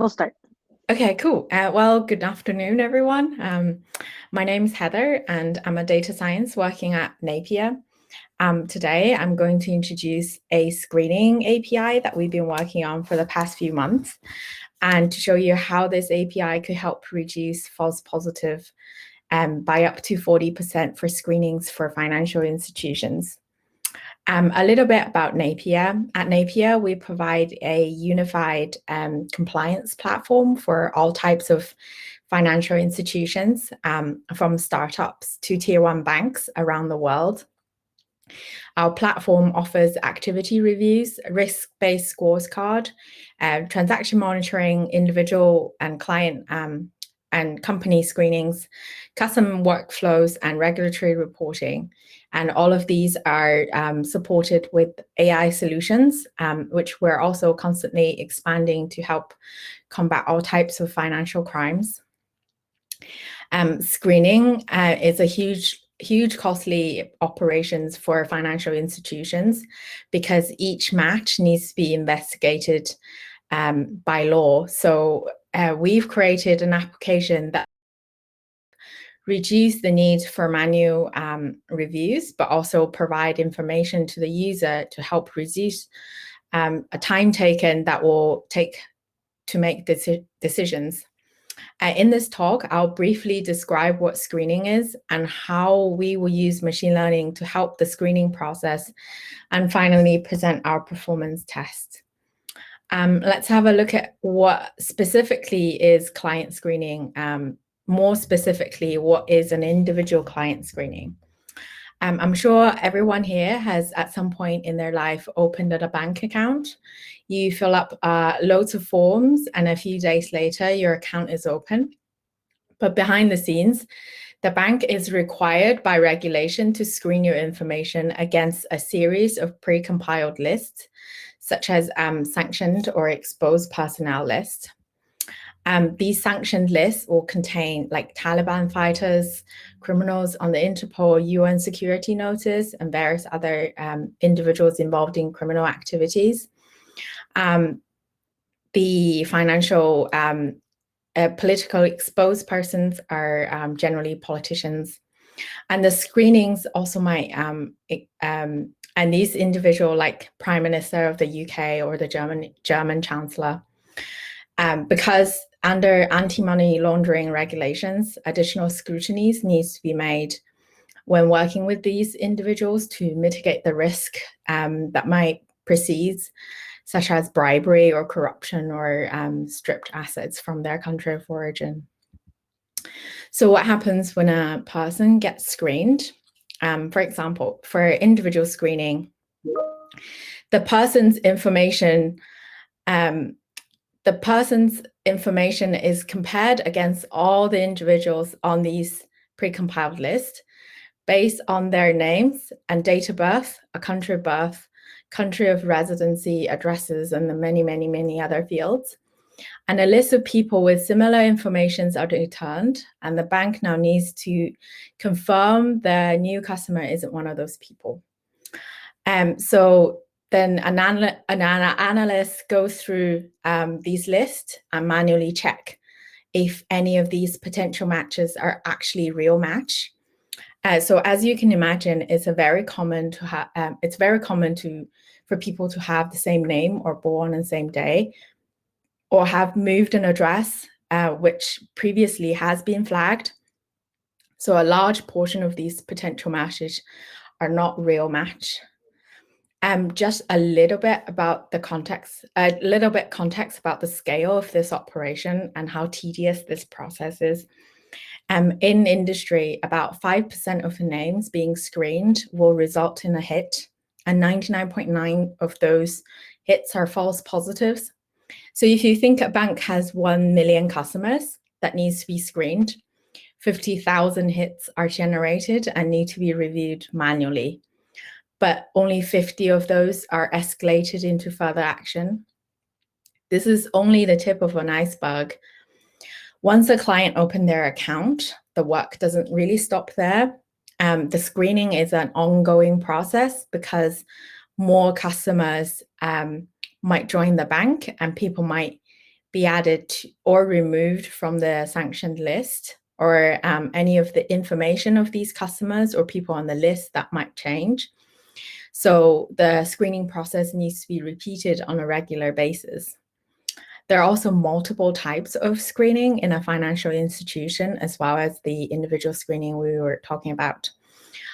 We'll start. Okay, cool. Well, good afternoon, everyone. My name's Heather, and I'm a data science working at Napier. Today, I'm going to introduce a screening API that we've been working on for the past few months, and to show you how this API could help reduce false positive by up to 40% for screenings for financial institutions. A little bit about Napier. At Napier, we provide a unified compliance platform for all types of financial institutions, from startups to tier one banks around the world. Our platform offers activity reviews, risk-based scorecard, transaction monitoring, individual and client and company screenings, custom workflows, and regulatory reporting. And all of these are supported with AI solutions, which we're also constantly expanding to help combat all types of financial crimes. Screening is a huge costly operations for financial institutions because each match needs to be investigated by law. So we've created an application that reduce the need for manual reviews, but also provide information to the user to help reduce a time taken that will take to make decisions. In this talk, I'll briefly describe what screening is and how we will use machine learning to help the screening process, and finally present our performance test. Let's have a look at what specifically is client screening. More specifically, what is an individual client screening? I'm sure everyone here has at some point in their life opened a bank account. You fill up loads of forms, and a few days later, your account is open. But behind the scenes, the bank is required by regulation to screen your information against a series of pre-compiled lists, such as sanctioned or exposed personnel lists. These sanctioned lists will contain like Taliban fighters, criminals on the Interpol UN security notice, and various other individuals involved in criminal activities. The financial political exposed persons are generally politicians. And the screenings also might, and these individual like Prime Minister of the UK or the German Chancellor, because under anti-money laundering regulations, additional scrutinies needs to be made when working with these individuals to mitigate the risk that might precede, such as bribery or corruption or stripped assets from their country of origin. So what happens when a person gets screened? For example, for individual screening, the person's information is compared against all the individuals on these pre-compiled lists based on their names and date of birth, a country of birth, country of residency, addresses, and the many other fields. And a list of people with similar information are returned, and the bank now needs to confirm the new customer isn't one of those people. So then an analyst goes through these lists and manually check if any of these potential matches are actually real match. So as you can imagine, it's very common for people to have the same name or born on the same day, or have moved an address which previously has been flagged. So a large portion of these potential matches are not real match. Just a little bit about the context, context about the scale of this operation and how tedious this process is. In industry, about 5% of the names being screened will result in a hit, and 99.9% of those hits are false positives. So if you think a bank has 1 million customers that needs to be screened, 50,000 hits are generated and need to be reviewed manually. But only 50 of those are escalated into further action. This is only the tip of an iceberg. Once a client opens their account, the work doesn't really stop there. The screening is an ongoing process because more customers might join the bank, and people might be added to, or removed from the sanctioned list, or any of the information of these customers or people on the list that might change. So the screening process needs to be repeated on a regular basis. There are also multiple types of screening in a financial institution, as well as the individual screening we were talking about.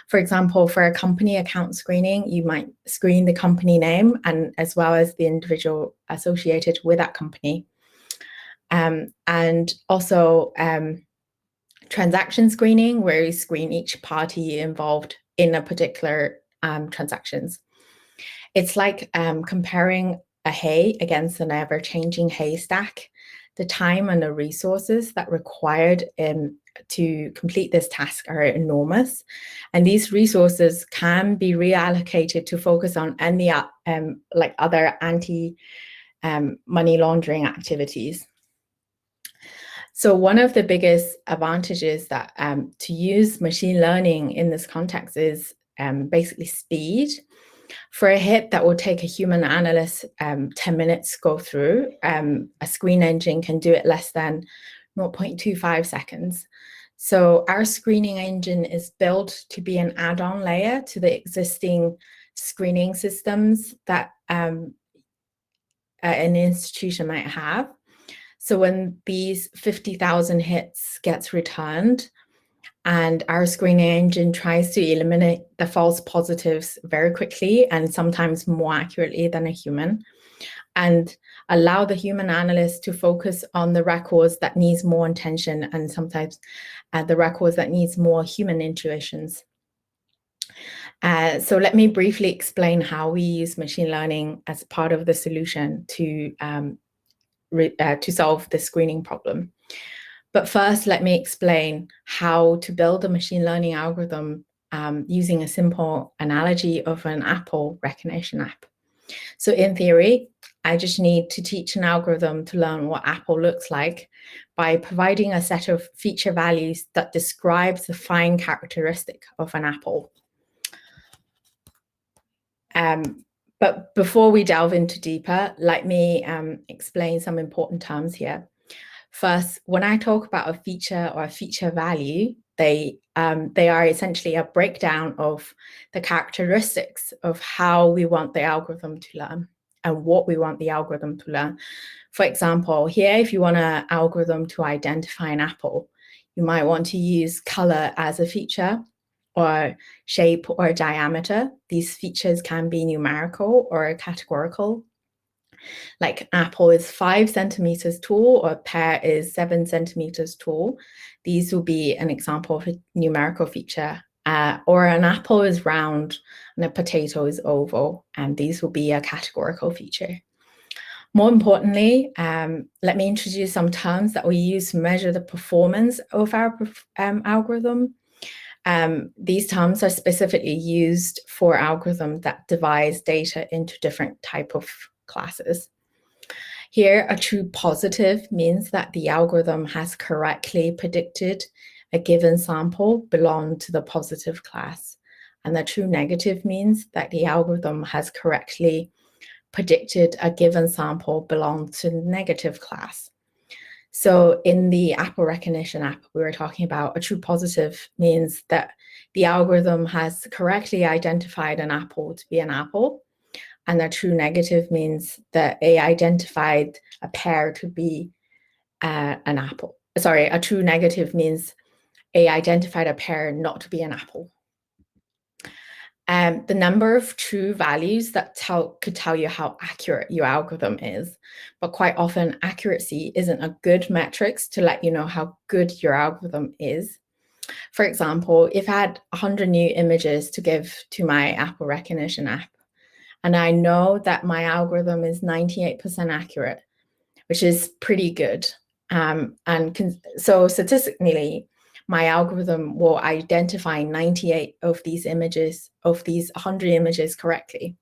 For example, for a company account screening, you might screen the company name and as well as the individual associated with that company. And also transaction screening, where you screen each party involved in a particular transactions. It's like comparing a hay against an ever-changing haystack. The time and the resources that required to complete this task are enormous, and these resources can be reallocated to focus on any like other anti-money laundering activities. So one of the biggest advantages that to use machine learning in this context is basically speed. For a hit that will take a human analyst 10 minutes go through, a screen engine can do it less than 0.25 seconds. So our screening engine is built to be an add-on layer to the existing screening systems that an institution might have. So when these 50,000 hits gets returned, and our screening engine tries to eliminate the false positives very quickly and sometimes more accurately than a human, and allow the human analyst to focus on the records that needs more attention and sometimes the records that needs more human intuitions. So let me briefly explain how we use machine learning as part of the solution to solve the screening problem. But first, let me explain how to build a machine learning algorithm using a simple analogy of an Apple recognition app. So in theory, I just need to teach an algorithm to learn what Apple looks like by providing a set of feature values that describes the fine characteristic of an apple. But before we delve into deeper, let me explain some important terms here. First, when I talk about a feature or a feature value, they are essentially a breakdown of the characteristics of how we want the algorithm to learn and what we want the algorithm to learn. For example, here, if you want an algorithm to identify an apple, you might want to use color as a feature, or shape or diameter. These features can be numerical or categorical. Like apple is 5 centimeters tall or a pear is 7 centimeters tall. These will be an example of a numerical feature. Or an apple is round and a potato is oval, and these will be a categorical feature. More importantly, let me introduce some terms that we use to measure the performance of our algorithm. These terms are specifically used for algorithms that divides data into different types of classes. Here, a true positive means that the algorithm has correctly predicted a given sample belong to the positive class. And the true negative means that the algorithm has correctly predicted a given sample belong to the negative class. So in the Apple recognition app we were talking about, a true positive means that the algorithm has correctly identified an apple to be an apple. And a true negative means that it identified a pear to be an apple. Sorry, a true negative means it identified a pear not to be an apple. The number of true values that could tell you how accurate your algorithm is, but quite often accuracy isn't a good metric to let you know how good your algorithm is. For example, if I had 100 new images to give to my Apple recognition app, and I know that my algorithm is 98% accurate, which is pretty good. So statistically, my algorithm will identify 98 of these images, of these 100 images correctly.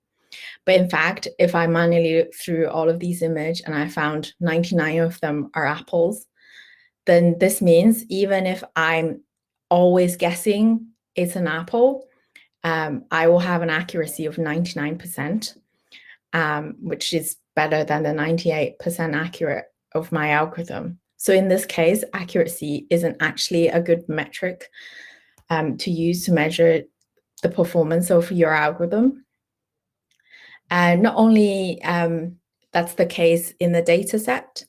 But in fact, if I manually look through all of these images and I found 99 of them are apples, then this means even if I'm always guessing it's an apple, I will have an accuracy of 99%, which is better than the 98% accurate of my algorithm. So in this case, accuracy isn't actually a good metric to use to measure the performance of your algorithm. And not only that's the case in the data set,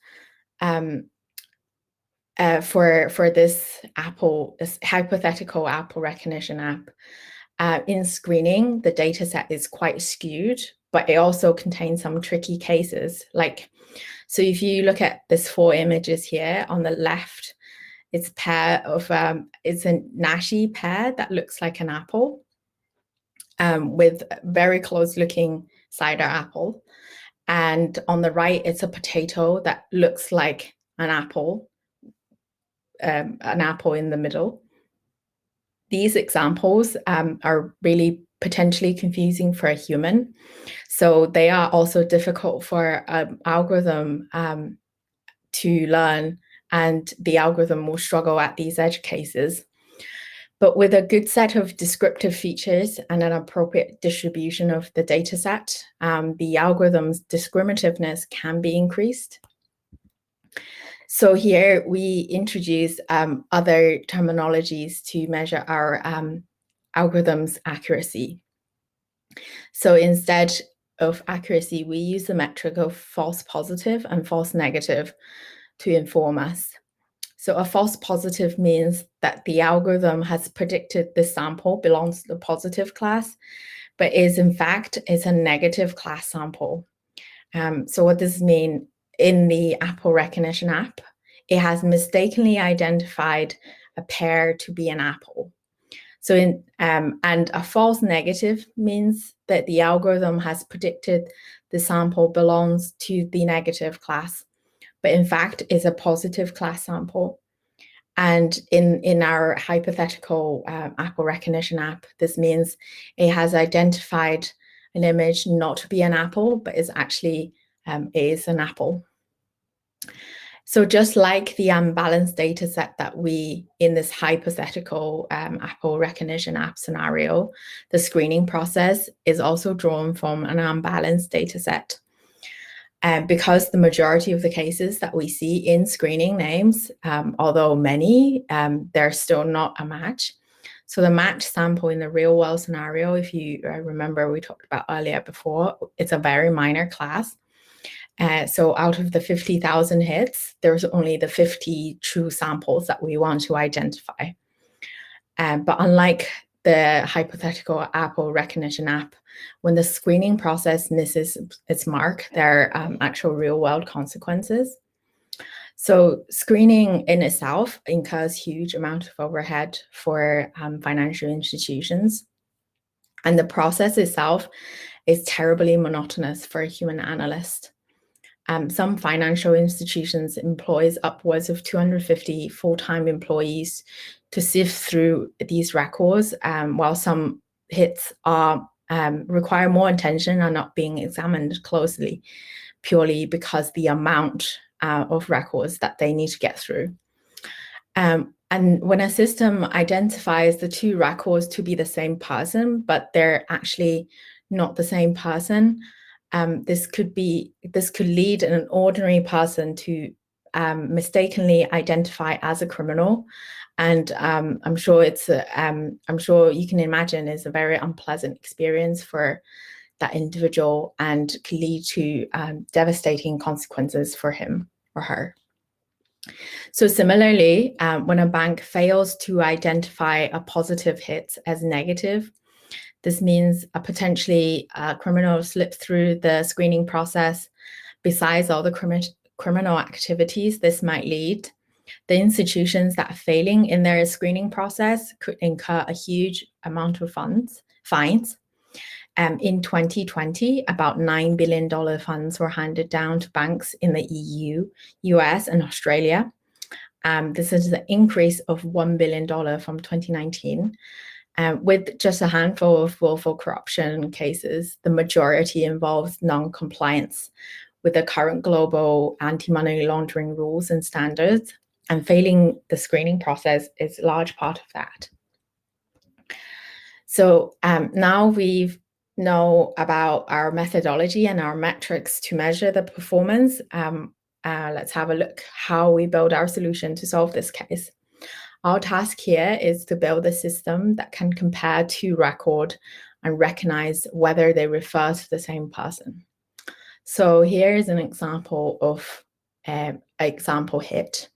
for this hypothetical Apple recognition app, in screening, the data set is quite skewed, but it also contains some tricky cases. So if you look at this 4 images here on the left, it's it's a Nashi pear that looks like an apple, with very close looking cider apple. And on the right, it's a potato that looks like an apple in the middle. These examples are really potentially confusing for a human. So they are also difficult for an algorithm to learn, and the algorithm will struggle at these edge cases. But with a good set of descriptive features and an appropriate distribution of the data set, the algorithm's discriminativeness can be increased. So here we introduce other terminologies to measure our algorithm's accuracy. So instead of accuracy, we use the metric of false positive and false negative to inform us. So a false positive means that the algorithm has predicted the sample belongs to the positive class, but is in fact a negative class sample. So what does this mean? In the Apple recognition app, it has mistakenly identified a pear to be an apple. So and a false negative means that the algorithm has predicted the sample belongs to the negative class, but in fact is a positive class sample. And in our hypothetical Apple recognition app, this means it has identified an image not to be an apple, but is actually is an apple. So just like the unbalanced data set that we, in this hypothetical Apple recognition app scenario, the screening process is also drawn from an unbalanced data set. Because the majority of the cases that we see in screening names, although many, they're still not a match. So the match sample in the real world scenario, if you remember we talked about earlier before, it's a very minor class. So out of the 50,000 hits, there's only the 50 true samples that we want to identify. But unlike the hypothetical Apple recognition app, when the screening process misses its mark, there are actual real-world consequences. So screening in itself incurs huge amount of overhead for financial institutions. And the process itself is terribly monotonous for a human analyst. Some financial institutions employs upwards of 250 full-time employees to sift through these records, while some hits are require more attention and are not being examined closely, purely because the amount of records that they need to get through. And when a system identifies the two records to be the same person, but they're actually not the same person, this could lead an ordinary person to mistakenly identify as a criminal, and I'm sure you can imagine it's a very unpleasant experience for that individual and could lead to devastating consequences for him or her. So similarly, when a bank fails to identify a positive hit as negative, this means a potentially criminal slipped through the screening process. Besides all the criminal activities this might lead, the institutions that are failing in their screening process could incur a huge amount of fines. In 2020, about $9 billion funds were handed down to banks in the EU, US, and Australia. This is an increase of $1 billion from 2019. With just a handful of willful corruption cases, the majority involves non-compliance with the current global anti-money laundering rules and standards, and failing the screening process is a large part of that. So now we know about our methodology and our metrics to measure the performance. let's have a look how we build our solution to solve this case. Our task here is to build a system that can compare two records and recognize whether they refer to the same person. So here is an example of example hit.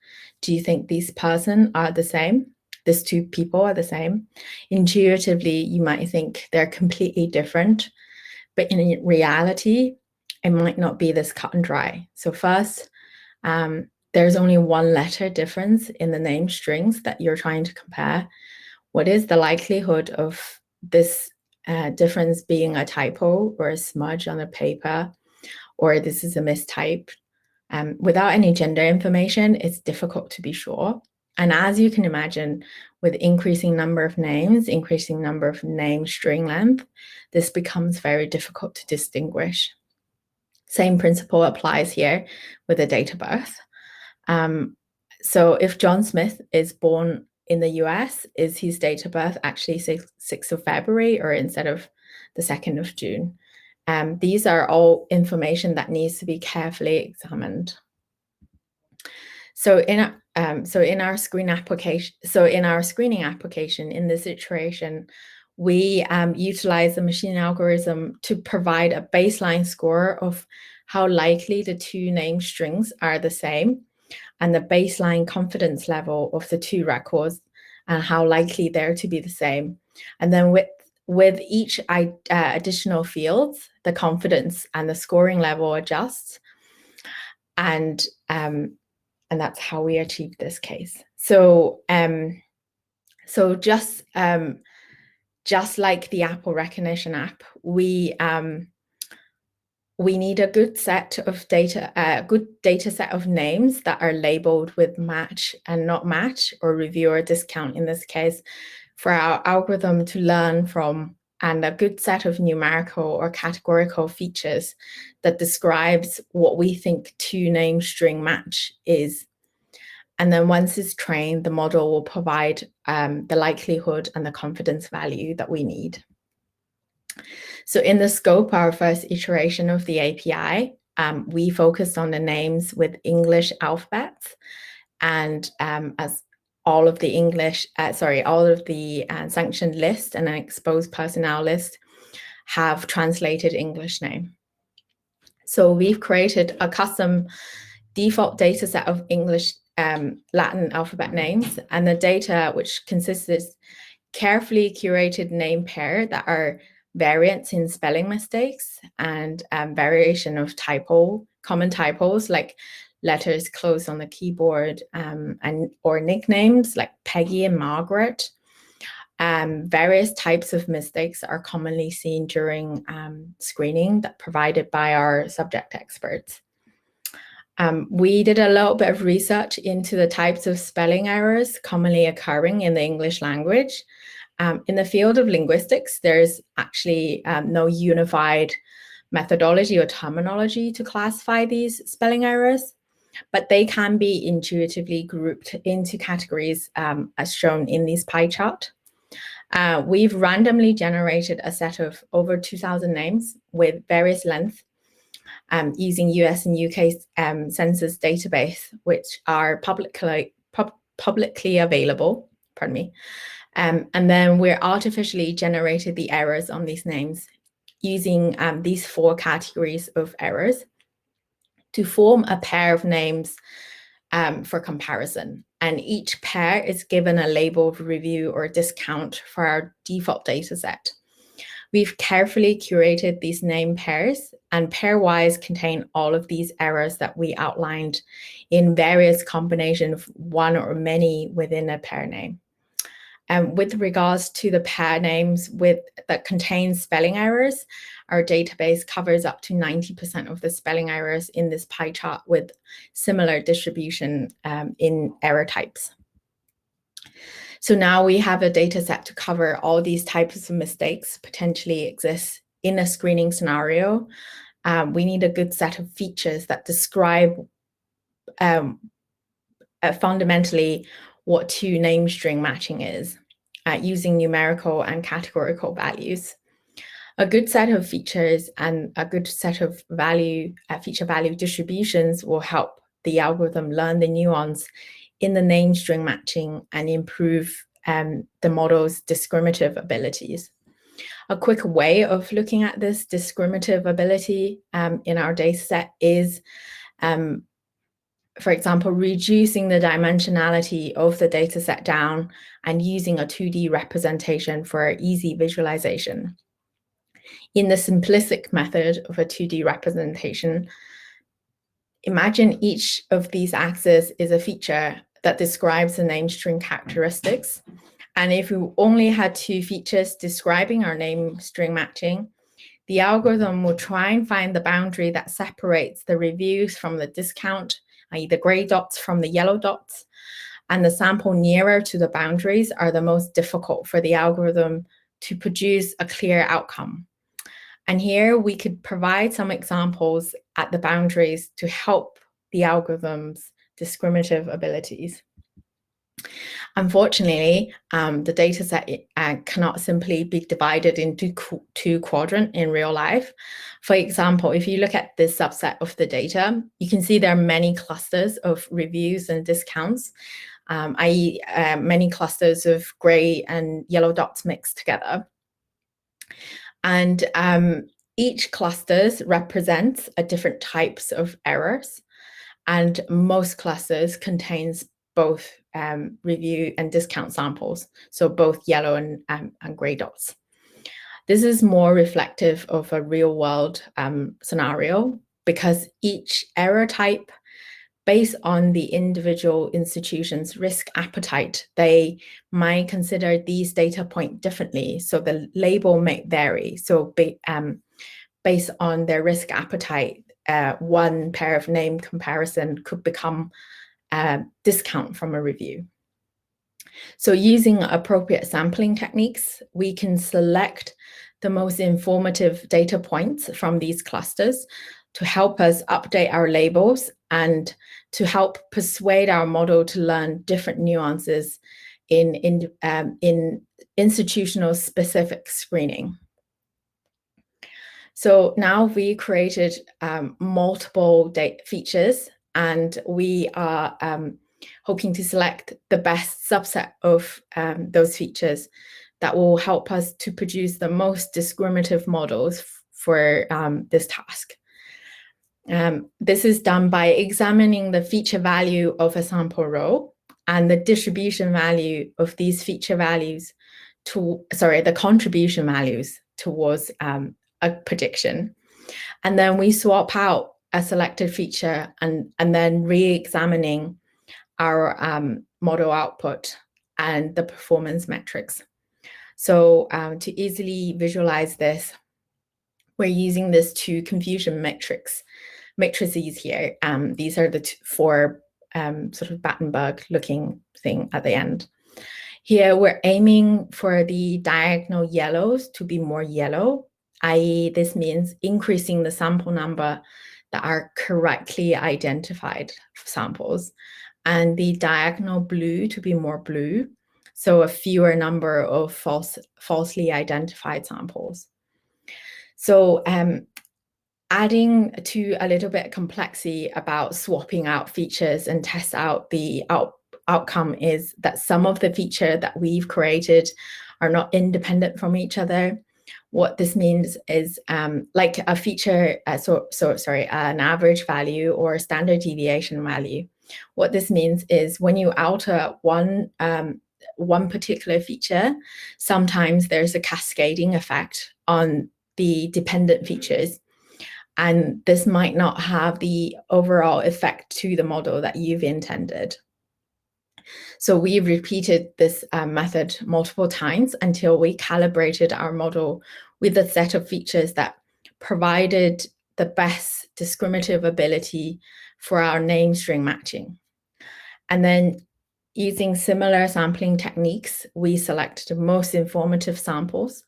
Do you think these person are the same? These two people are the same? Intuitively, you might think they're completely different, but in reality, it might not be this cut and dry. So first, there's only one letter difference in the name strings that you're trying to compare. What is the likelihood of this difference being a typo or a smudge on a paper, or this is a mistype? Without any gender information, it's difficult to be sure. And as you can imagine, with increasing number of names, increasing number of name string length, this becomes very difficult to distinguish. Same principle applies here with the date of birth. So if John Smith is born in the US, is his date of birth actually 6th of February or instead of the 2nd of June? These are all information that needs to be carefully examined. So in our screening application, in this iteration, we utilize a machine algorithm to provide a baseline score of how likely the two name strings are the same, and the baseline confidence level of the two records and how likely they're to be the same. And then with each additional fields, the confidence and the scoring level adjusts. And that's how we achieve this case. So just like the Apple recognition app, we need a good set of data, good data set of names that are labeled with match and not match, or review or discount in this case, for our algorithm to learn from, and a good set of numerical or categorical features that describes what we think two name string match is. And then once it's trained, the model will provide the likelihood and the confidence value that we need. So in the scope, our first iteration of the API, we focused on the names with English alphabets, and as all of the sanctioned list and an exposed personnel list have translated English name. So we've created a custom default data set of English Latin alphabet names, and the data, which consists of carefully curated name pair that are variants in spelling mistakes and variation of common typos like letters closed on the keyboard or nicknames like Peggy and Margaret. Various types of mistakes are commonly seen during screening that provided by our subject experts. We did a little bit of research into the types of spelling errors commonly occurring in the English language. In the field of linguistics, there's actually no unified methodology or terminology to classify these spelling errors, but they can be intuitively grouped into categories as shown in this pie chart. We've randomly generated a set of over 2,000 names with various lengths using US and UK census database, which are publicly available, pardon me. And then we're artificially generated the errors on these names using these 4 categories of errors to form a pair of names for comparison. And each pair is given a labeled review or discount for our default data set. We've carefully curated these name pairs, and pairwise contain all of these errors that we outlined in various combinations of one or many within a pair name. With regards to the pair names that contain spelling errors, our database covers up to 90% of the spelling errors in this pie chart with similar distribution in error types. So now we have a data set to cover all these types of mistakes potentially exist in a screening scenario. We need a good set of features that describe fundamentally what two name string matching is using numerical and categorical values. A good set of features and a good set of feature value distributions will help the algorithm learn the nuance in the name string matching and improve the model's discriminative abilities. A quick way of looking at this discriminative ability in our dataset is, for example, reducing the dimensionality of the dataset down and using a 2D representation for easy visualization. In the simplistic method of a 2D representation, imagine each of these axes is a feature that describes the name string characteristics. And if we only had 2 features describing our name string matching, the algorithm will try and find the boundary that separates the reviews from the discount, i.e. the gray dots from the yellow dots, and the sample nearer to the boundaries are the most difficult for the algorithm to produce a clear outcome. And here we could provide some examples at the boundaries to help the algorithm's discriminative abilities. Unfortunately, the dataset cannot simply be divided into 2 quadrants in real life. For example, if you look at this subset of the data, you can see there are many clusters of reviews and discounts, i.e. Many clusters of gray and yellow dots mixed together. And each clusters represents a different types of errors, and most clusters contains both review and discount samples, so both yellow and gray dots. This is more reflective of a real-world scenario because each error type, based on the individual institution's risk appetite, they might consider these data point differently, so the label may vary. So based on their risk appetite, one pair of name comparison could become discount from a review. So using appropriate sampling techniques, we can select the most informative data points from these clusters to help us update our labels and to help persuade our model to learn different nuances in institutional specific screening. So now we created multiple features, and we are hoping to select the best subset of those features that will help us to produce the most discriminative models for this task. This is done by examining the feature value of a sample row and the distribution value of these feature values the contribution values towards a prediction. And then we swap out a selected feature and then re-examining our model output and the performance metrics. So to easily visualize this, we're using these 2 confusion matrices here. These are the 4 sort of Battenberg looking thing at the end. Here we're aiming for the diagonal yellows to be more yellow, i.e. this means increasing the sample number that are correctly identified samples, and the diagonal blue to be more blue, so a fewer number of falsely identified samples. So adding to a little bit of complexity about swapping out features and test out the outcome is that some of the features that we've created are not independent from each other. What this means is like a feature, an average value or a standard deviation value. What this means is when you alter one particular feature, sometimes there's a cascading effect on the dependent features. And this might not have the overall effect to the model that you've intended. So we repeated this method multiple times until we calibrated our model with a set of features that provided the best discriminative ability for our name string matching. And then using similar sampling techniques, we selected the most informative samples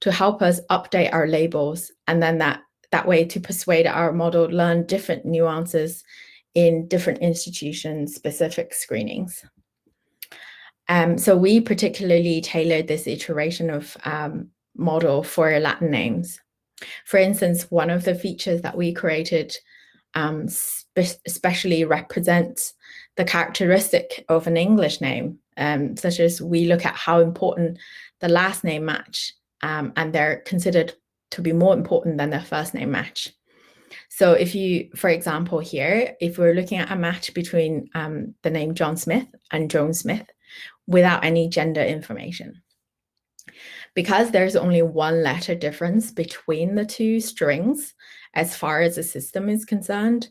to help us update our labels, and then that way to persuade our model to learn different nuances in different institution-specific screenings. So we particularly tailored this iteration of model for Latin names. For instance, one of the features that we created especially represents the characteristic of an English name, such as we look at how important the last name match, and they're considered to be more important than their first name match. So if you, for example, here, if we're looking at a match between the name John Smith and Joan Smith without any gender information, because there's only one letter difference between the two strings, as far as the system is concerned,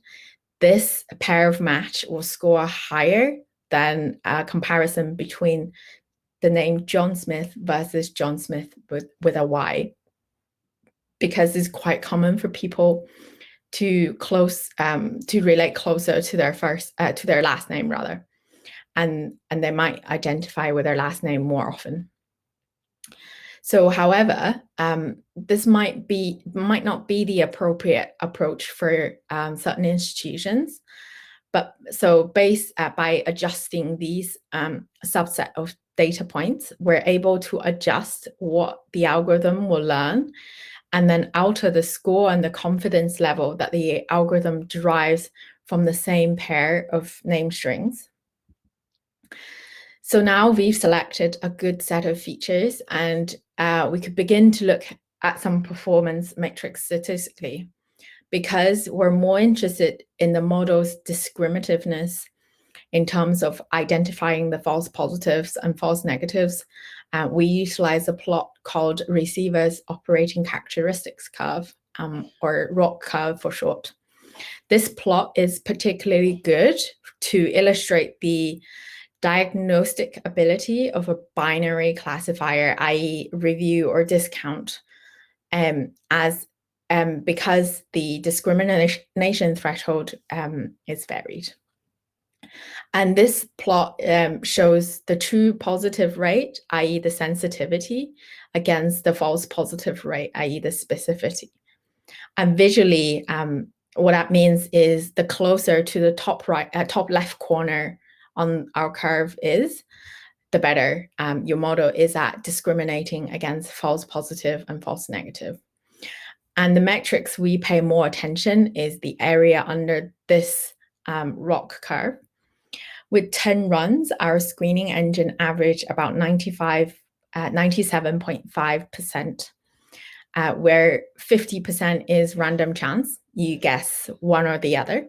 this pair of match will score higher than a comparison between the name John Smith versus John Smith with a Y, because it's quite common for people to relate closer to their last name rather, and they might identify with their last name more often. So, however, this might not be the appropriate approach for certain institutions. But so by adjusting these subset of data points, we're able to adjust what the algorithm will learn and then alter the score and the confidence level that the algorithm derives from the same pair of name strings. So now we've selected a good set of features, and we could begin to look at some performance metrics statistically, because we're more interested in the model's discriminativeness in terms of identifying the false positives and false negatives. We utilize a plot called Receiver's Operating Characteristics Curve, or ROC curve for short. This plot is particularly good to illustrate the diagnostic ability of a binary classifier, i.e. review or discount, because the discrimination threshold is varied. And this plot shows the true positive rate, i.e. the sensitivity, against the false positive rate, i.e. the specificity. And visually, what that means is the closer to the top left corner on our curve is, the better your model is at discriminating against false positive and false negative. And the metrics we pay more attention is the area under this ROC curve. With 10 runs, our screening engine averaged about 97.5%, where 50% is random chance, you guess one or the other,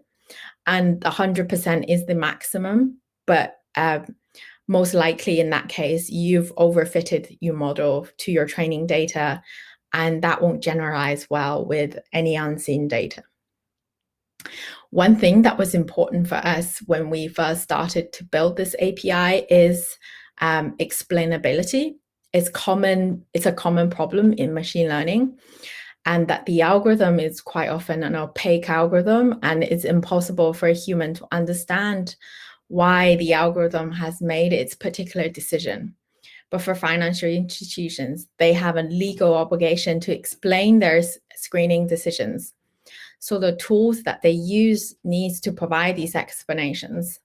and 100% is the maximum, but most likely in that case, you've overfitted your model to your training data, and that won't generalize well with any unseen data. One thing that was important for us when we first started to build this API is explainability. It's a common problem in machine learning, and that the algorithm is quite often an opaque algorithm, and it's impossible for a human to understand why the algorithm has made its particular decision. But for financial institutions, they have a legal obligation to explain their screening decisions. So the tools that they use needs to provide these explanations.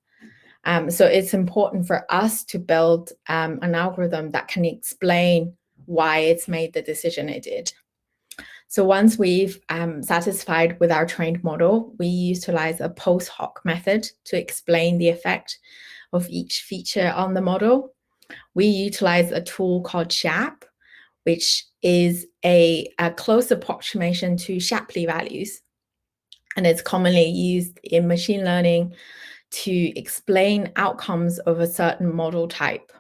So it's important for us to build an algorithm that can explain why it's made the decision it did. So once we've satisfied with our trained model, we utilize a post hoc method to explain the effect of each feature on the model. We utilize a tool called SHAP, which is a close approximation to Shapley values. And it's commonly used in machine learning to explain outcomes of a certain model type.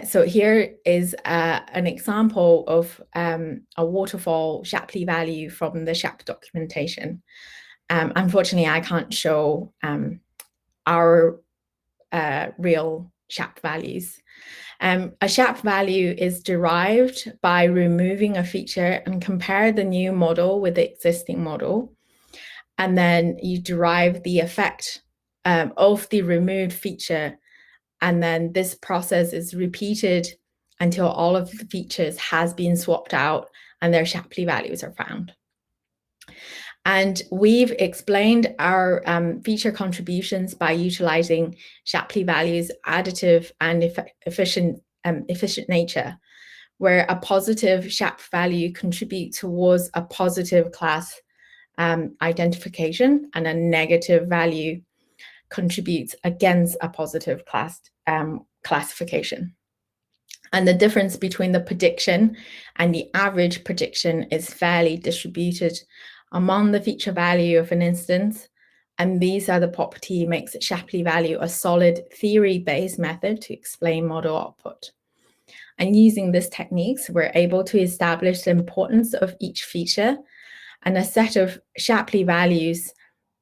So here is an example of a waterfall Shapley value from the SHAP documentation. Unfortunately, I can't show our real SHAP values. A SHAP value is derived by removing a feature and compare the new model with the existing model. And then you derive the effect of the removed feature. And then this process is repeated until all of the features has been swapped out and their Shapley values are found. And we've explained our feature contributions by utilizing Shapley values, additive and efficient nature, where a positive SHAP value contributes towards a positive class identification, and a negative value contributes against a positive classification. And the difference between the prediction and the average prediction is fairly distributed among the feature value of an instance. And these are the property makes Shapley value a solid theory-based method to explain model output. And using these techniques, we're able to establish the importance of each feature and a set of Shapley values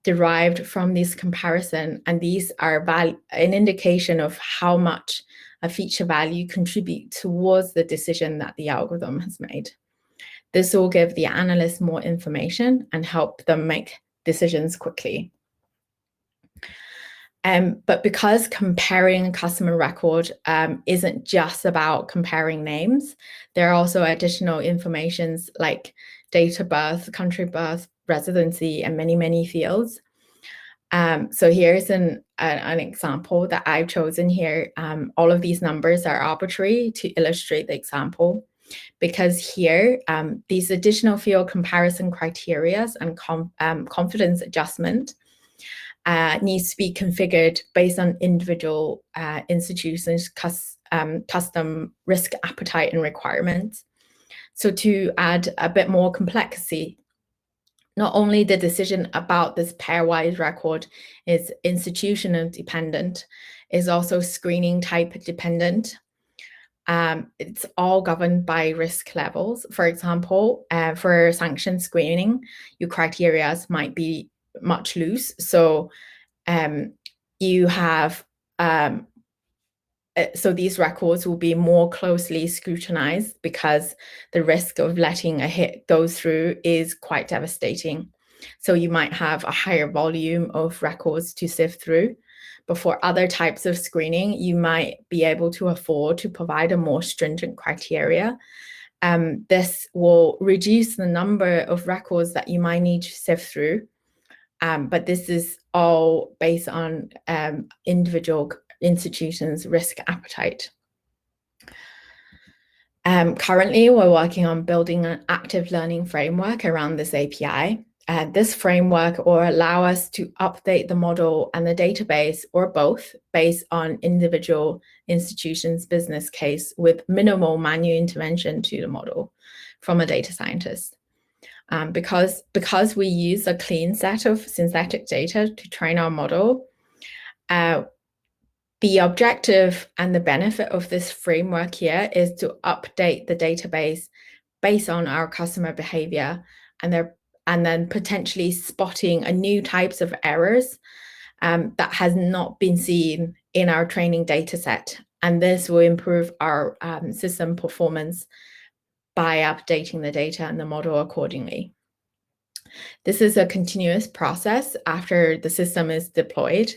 derived from this comparison. And these are an indication of how much a feature value contributes towards the decision that the algorithm has made. This will give the analyst more information and help them make decisions quickly. But because comparing a customer record isn't just about comparing names, there are also additional informations like date of birth, country of birth, residency, and many, many fields. So here's an example that I've chosen here. All of these numbers are arbitrary to illustrate the example, because here, these additional field comparison criteria and confidence adjustment needs to be configured based on individual institutions' custom risk appetite and requirements. So to add a bit more complexity, not only the decision about this pairwise record is institutional dependent, is also screening type dependent. It's all governed by risk levels. For example, for sanction screening, your criteria might be much loose. So you have so these records will be more closely scrutinized because the risk of letting a hit go through is quite devastating. So you might have a higher volume of records to sift through. But for other types of screening, you might be able to afford to provide a more stringent criteria. This will reduce the number of records that you might need to sift through. But this is all based on individual institutions' risk appetite. Currently, we're working on building an active learning framework around this API. This framework will allow us to update the model and the database, or both, based on individual institutions' business case with minimal manual intervention to the model from a data scientist. Because we use a clean set of synthetic data to train our model, the objective and the benefit of this framework here is to update the database based on our customer behavior, and then potentially spotting a new types of errors that has not been seen in our training data set. And this will improve our system performance by updating the data and the model accordingly. This is a continuous process after the system is deployed.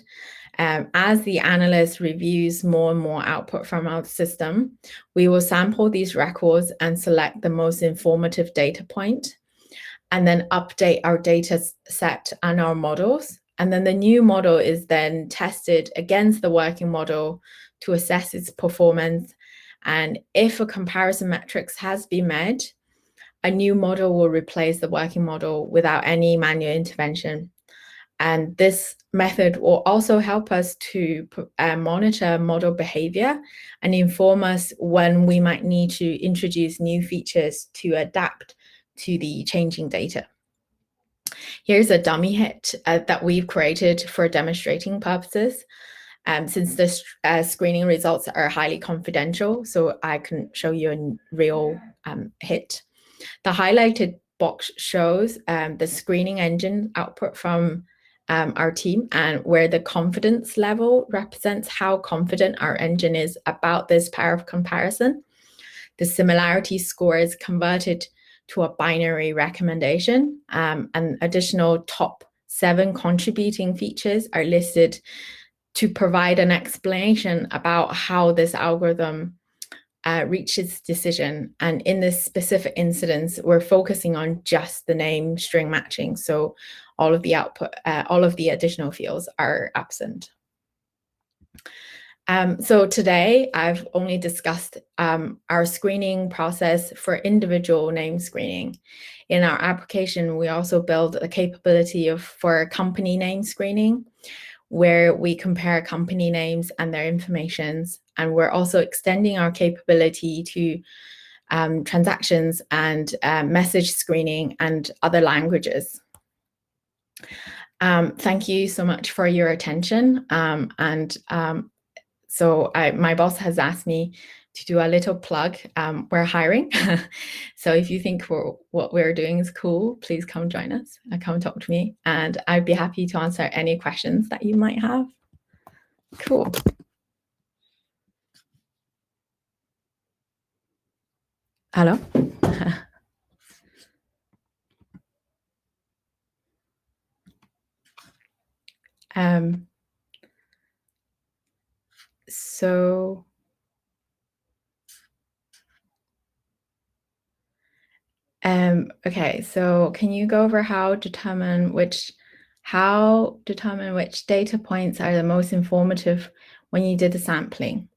As the analyst reviews more and more output from our system, we will sample these records and select the most informative data point, and then update our data set and our models. And then the new model is then tested against the working model to assess its performance. And if a comparison metrics has been met, a new model will replace the working model without any manual intervention. And this method will also help us to monitor model behavior and inform us when we might need to introduce new features to adapt to the changing data. Here's a dummy hit that we've created for demonstrating purposes. Since the screening results are highly confidential, so I can show you a real hit. The highlighted box shows the screening engine output from our team, and where the confidence level represents how confident our engine is about this pair of comparison. The similarity score is converted to a binary recommendation, and additional top 7 contributing features are listed to provide an explanation about how this algorithm reaches decision. And in this specific instance, we're focusing on just the name string matching. So all of the output, all of the additional fields are absent. So today I've only discussed our screening process for individual name screening. In our application, we also build a capability for company name screening, where we compare company names and their informations. And we're also extending our capability to transactions and message screening and other languages. Thank you so much for your attention. So my boss has asked me to do a little plug. We're hiring. So if you think what we're doing is cool, please come join us and come talk to me. And I'd be happy to answer any questions that you might have. Cool. Hello. Okay, so can you go over how determine which data points are the most informative when you did the sampling?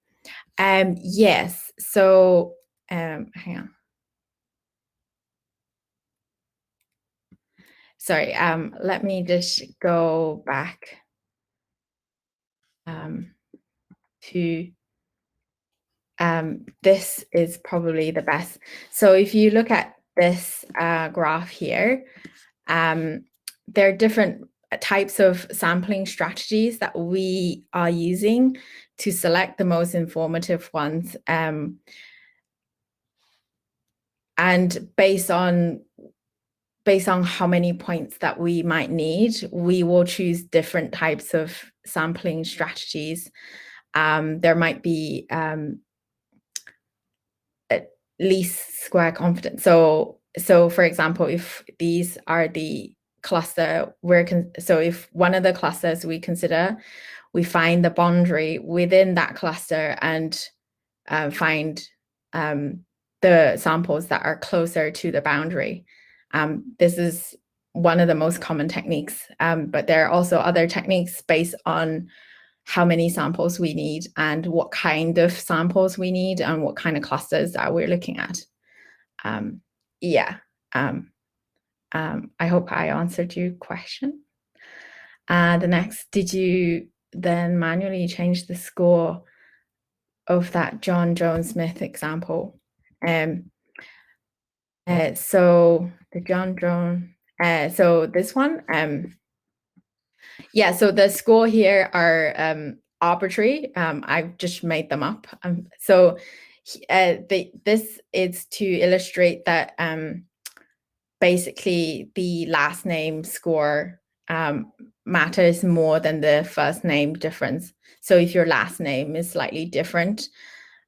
Yes, so hang on. Sorry, let me just go back to this is probably the best. So if you look at this graph here, there are different types of sampling strategies that we are using to select the most informative ones. And based on how many points that we might need, we will choose different types of sampling strategies. There might be at least square confidence. So for example, if these are the cluster, so if one of the clusters we consider, we find the boundary within that cluster and find the samples that are closer to the boundary. This is one of the most common techniques, but there are also other techniques based on how many samples we need and what kind of samples we need and what kind of clusters that we're looking at. I hope I answered your question. The next, did you then manually change the score of that John Jones Smith example? So the John Jones, so this one, yeah, so the score here are arbitrary. I've just made them up. So this is to illustrate that basically the last name score matters more than the first name difference. So if your last name is slightly different,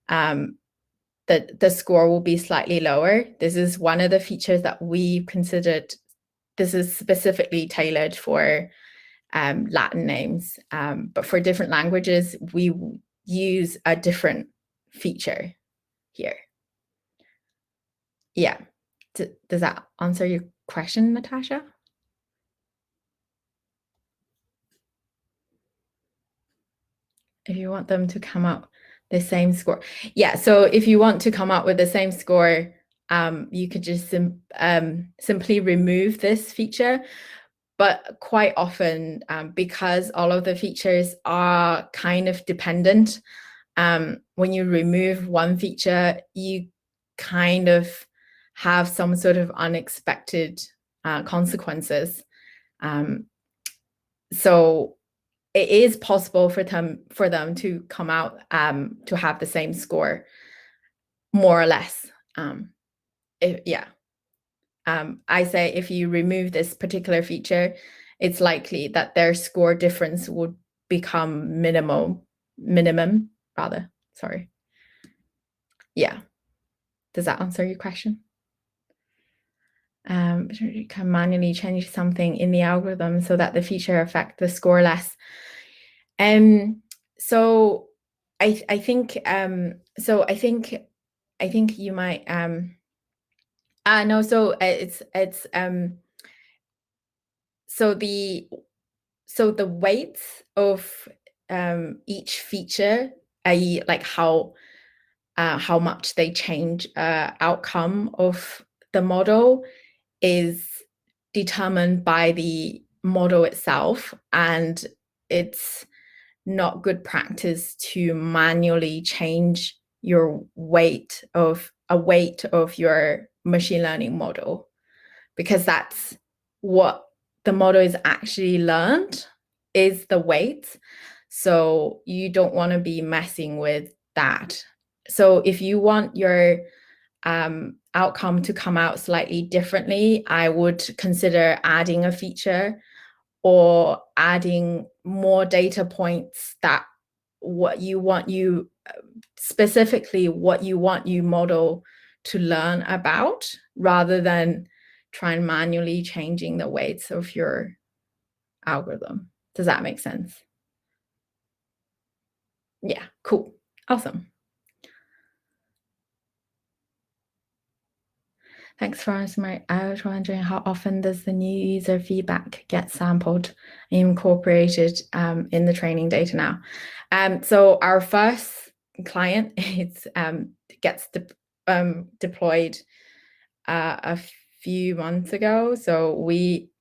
the score will be slightly lower. This is one of the features that we considered. This is specifically tailored for Latin names, but for different languages, we use a different feature here. Yeah. Does that answer your question, Natasha? If you want them to come out the same score. Yeah, so if you want to come up with the same score, you could just simply remove this feature. But quite often, because all of the features are kind of dependent, when you remove one feature, you kind of have some sort of unexpected consequences. So it is possible for them to come out to have the same score, more or less. I say if you remove this particular feature, it's likely that their score difference would become minimum rather. Sorry. Yeah. Does that answer your question? You can manually change something in the algorithm so that the feature affect the score less. So I think you might no, so it's so the weights of each feature i.e. like how much they change outcome of the model is determined by the model itself, and it's not good practice to manually change your weight of your machine learning model, because that's what the model is actually learned, is the weight. So you don't want to be messing with that. So if you want your outcome to come out slightly differently, I would consider adding a feature or adding more data points that specifically what you want your model to learn about, rather than try and manually changing the weights of your algorithm. Does that make sense? Yeah, cool. Awesome. Thanks for answering. I was wondering, how often does the new user feedback get sampled and incorporated in the training data now? So our first client gets deployed a few months ago. So we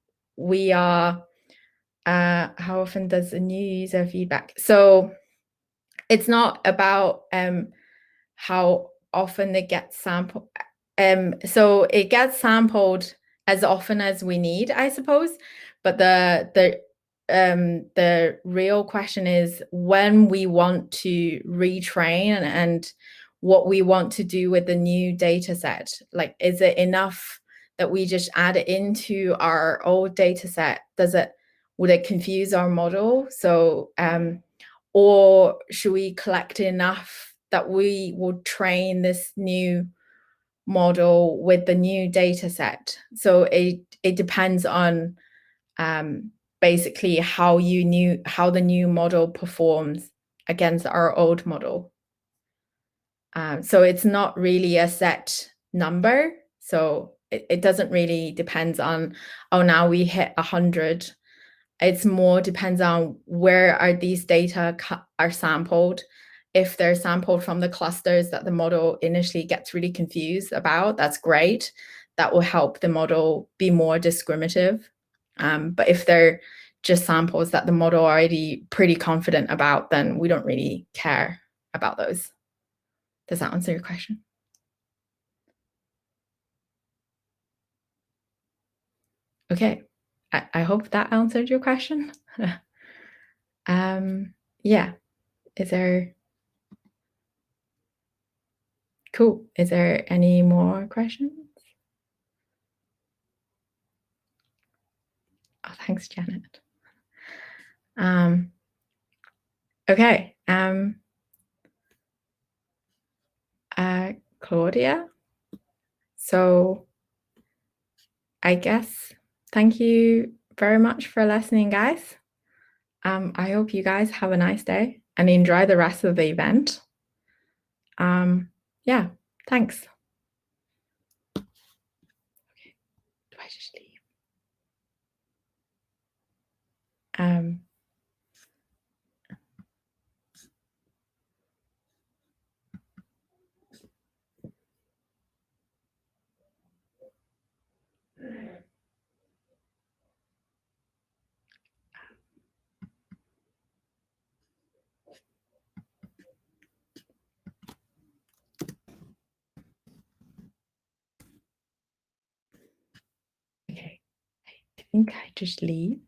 are how often does the new user feedback? So it's not about how often it gets sampled. So it gets sampled as often as we need, I suppose. But the real question is when we want to retrain and what we want to do with the new data set. Like, is it enough that we just add it into our old data set? Would it confuse our model? So or should we collect enough that we would train this new model with the new data set? So it depends on basically how the new model performs against our old model. So it's not really a set number. So it doesn't really depend on, oh, now we hit 100. It's more depends on where are these data are sampled. If they're sampled from the clusters that the model initially gets really confused about, that's great. That will help the model be more discriminative. But if they're just samples that the model already pretty confident about, then we don't really care about those. Does that answer your question? Okay, I hope that answered your question. Yeah, is there... Cool. Is there any more questions? Oh, thanks, Janet. Okay. Claudia. So I guess thank you very much for listening, guys. I hope you guys have a nice day and enjoy the rest of the event. Yeah, thanks. Okay. Do I just leave? Okay, I think I just leave.